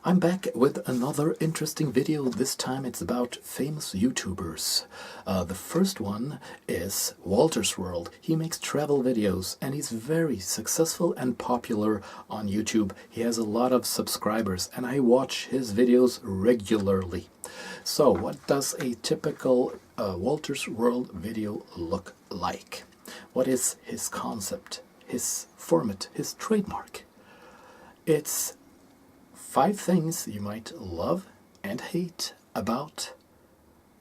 I'm back with another interesting video. This time it's about famous YouTubers. The first one is Wolters World. He makes travel videos and he's very successful and popular on YouTube. He has a lot of subscribers and I watch his videos regularly. So what does a typical Wolters World video look like? What is his concept, his format, his trademark? It's 5 things you might love and hate about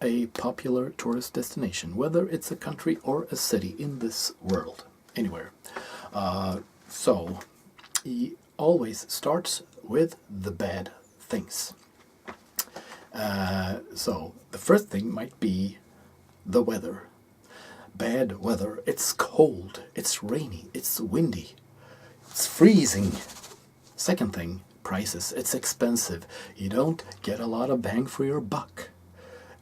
a popular tourist destination, whether it's a country or a city in this world, anywhere. So he always starts with the bad things. So the first thing might be the weather. Bad weather. It's cold, it's rainy, it's windy, it's freezing. Second thing, prices. It's expensive. You don't get a lot of bang for your buck.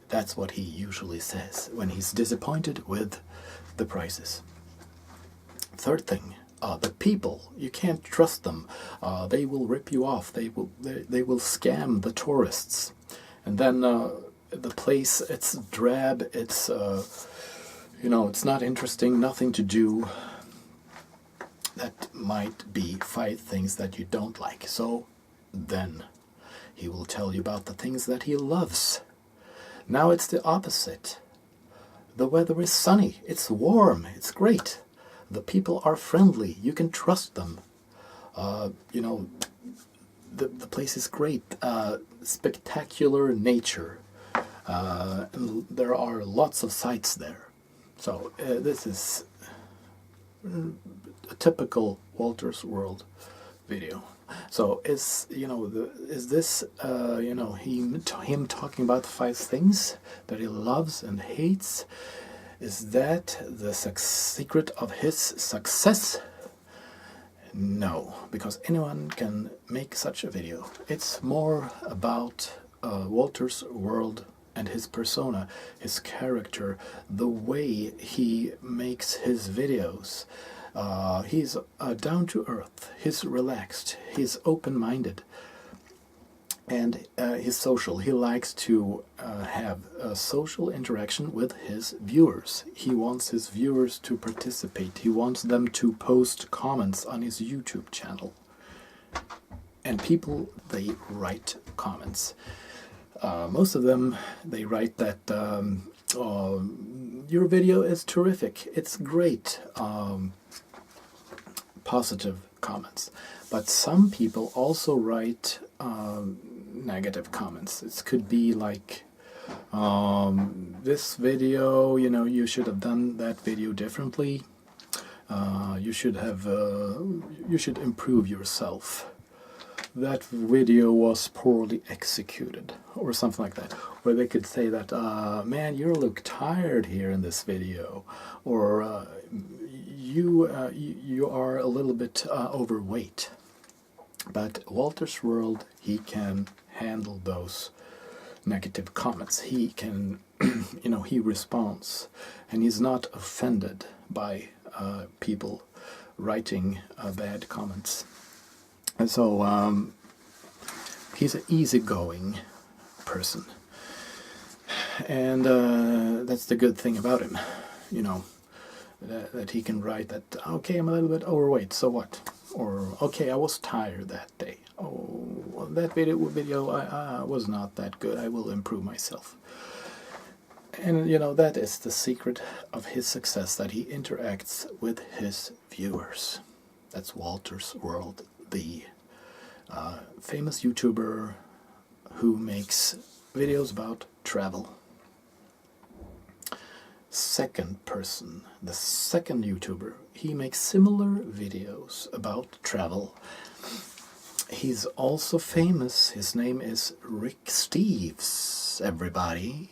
That's what he usually says when he's disappointed with the prices. Third thing, the people. You can't trust them. They will rip you off. They will scam the tourists. And then the place, it's drab. It's it's not interesting. Nothing to do. That might be 5 things that you don't like. So then he will tell you about the things that he loves. Now it's the opposite. The weather is sunny, it's warm, it's great. The people are friendly, you can trust them. The place is great. Spectacular nature. And there are lots of sights there. So this is a typical Wolters World video. So is this him talking about the 5 things that he loves and hates? Is that the secret of his success? No, because anyone can make such a video. It's more about Wolters World and his persona, his character, the way he makes his videos. He's down to earth, he's relaxed, he's open-minded, and he's social. He likes to have a social interaction with his viewers. He wants his viewers to participate. He wants them to post comments on his YouTube channel. And people, they write comments. Most of them, they write that your video is terrific, it's great. Positive comments. But some people also write negative comments. It could be like, this video, you should have done that video differently. You should improve yourself. That video was poorly executed, or something like that. Or they could say that, man, you look tired here in this video, or you are a little bit overweight. But Wolters World, he can handle those negative comments. He can, he responds, and he's not offended by people writing bad comments. And so he's an easygoing person, and that's the good thing about him, that he can write that, okay, I'm a little bit overweight, so what? Or, okay, I was tired that day. Oh, well, that video was not that good. I will improve myself. And, that is the secret of his success, that he interacts with his viewers. That's Wolters World, the famous YouTuber who makes videos about travel. Second person, the second YouTuber, he makes similar videos about travel. He's also famous. His name is Rick Steves, everybody.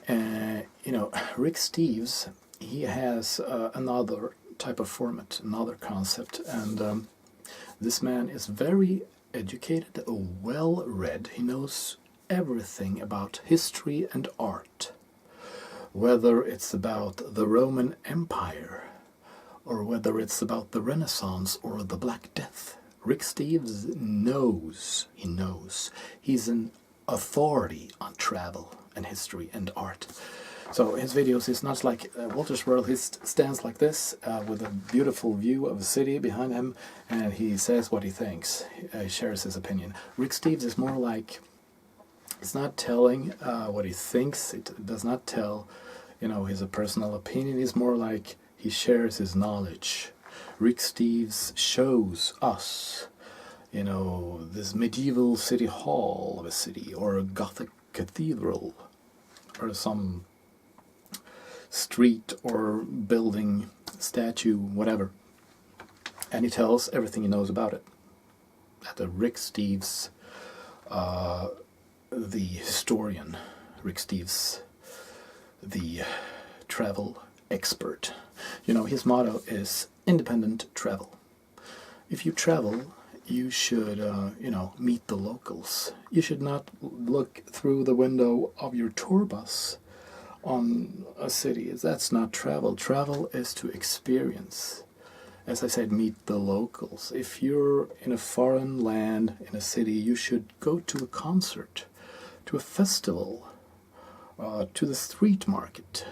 Rick Steves, he has another type of format, another concept, and this man is very educated, well-read. He knows everything about history and art. Whether it's about the Roman Empire, or whether it's about the Renaissance or the Black Death. Rick Steves knows. He knows. He's an authority on travel and history and art. So his videos is not like Wolters World. He stands like this with a beautiful view of the city behind him, and he says what he thinks. He shares his opinion. Rick Steves is more like, it's not telling what he thinks. It does not tell, you know, his personal opinion. It's more like he shares his knowledge. Rick Steves shows us, you know, this medieval city hall of a city, or a Gothic cathedral, or some street or building, statue, whatever. And he tells everything he knows about it. That Rick Steves, the historian, Rick Steves, the travel expert. You know, his motto is independent travel. If you travel, you should, you know, meet the locals. You should not look through the window of your tour bus on a city. That's not travel. Travel is to experience. As I said, meet the locals. If you're in a foreign land, in a city, you should go to a concert, to a festival, to the street market.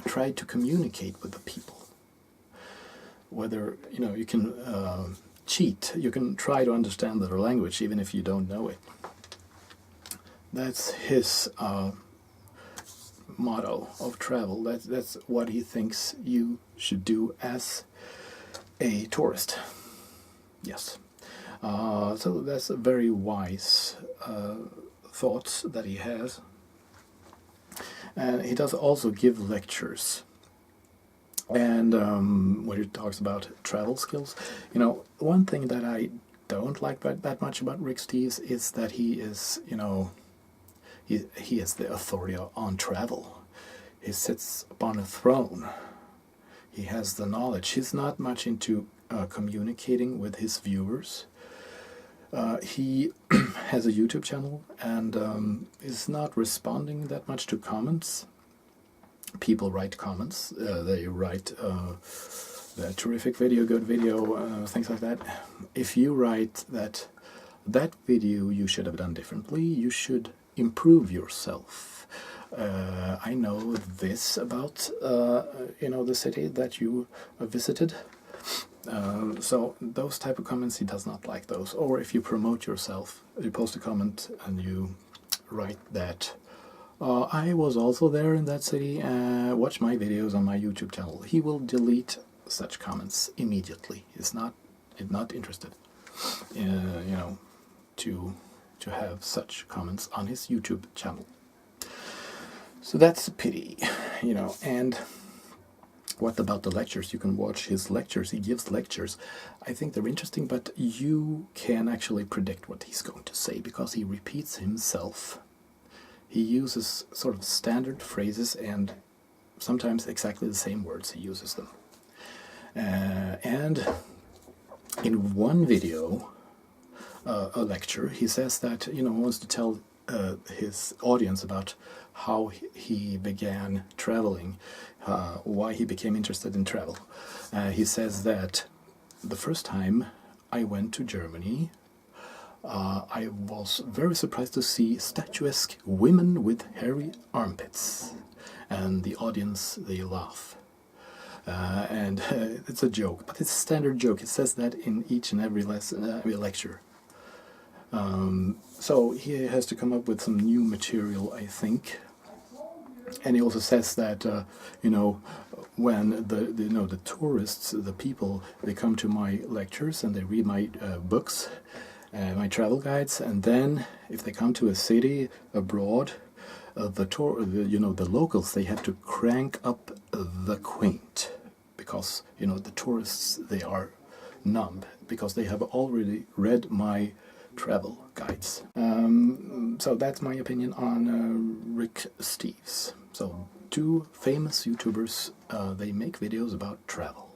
Try to communicate with the people. Whether, you know, you can cheat, you can try to understand their language even if you don't know it. That's his motto of travel. That's what he thinks you should do as a tourist. Yes. So that's a very wise thoughts that he has. And he does also give lectures. And when he talks about travel skills, you know, one thing that I don't like that much about Rick Steves is that he is, you know, he is the authority on travel. He sits upon a throne. He has the knowledge. He's not much into communicating with his viewers. He has a YouTube channel and is not responding that much to comments. People write comments. They write terrific video, good video, things like that. If you write that video you should have done differently, you should improve yourself. I know this about you know, the city that you visited. So those type of comments, he does not like those. Or if you promote yourself, you post a comment and you write that I was also there in that city, watch my videos on my YouTube channel. He will delete such comments immediately. He's not interested, you know, to have such comments on his YouTube channel. So that's a pity, you know. And what about the lectures? You can watch his lectures. He gives lectures. I think they're interesting, but you can actually predict what he's going to say because he repeats himself. He uses sort of standard phrases and sometimes exactly the same words. He uses them. And in one video, a lecture, he says that, you know, wants to tell his audience about how he began traveling, why he became interested in travel. He says that the first time I went to Germany, I was very surprised to see statuesque women with hairy armpits. And the audience, they laugh. And it's a joke, but it's a standard joke. It says that in each and every lecture. So he has to come up with some new material, I think. And he also says that, you know, when the tourists, the people, they come to my lectures and they read my books, my travel guides, and then if they come to a city abroad, the locals, they have to crank up the quaint, because, you know, the tourists, they are numb because they have already read my travel guides. So that's my opinion on Rick Steves. So 2 famous YouTubers, they make videos about travel.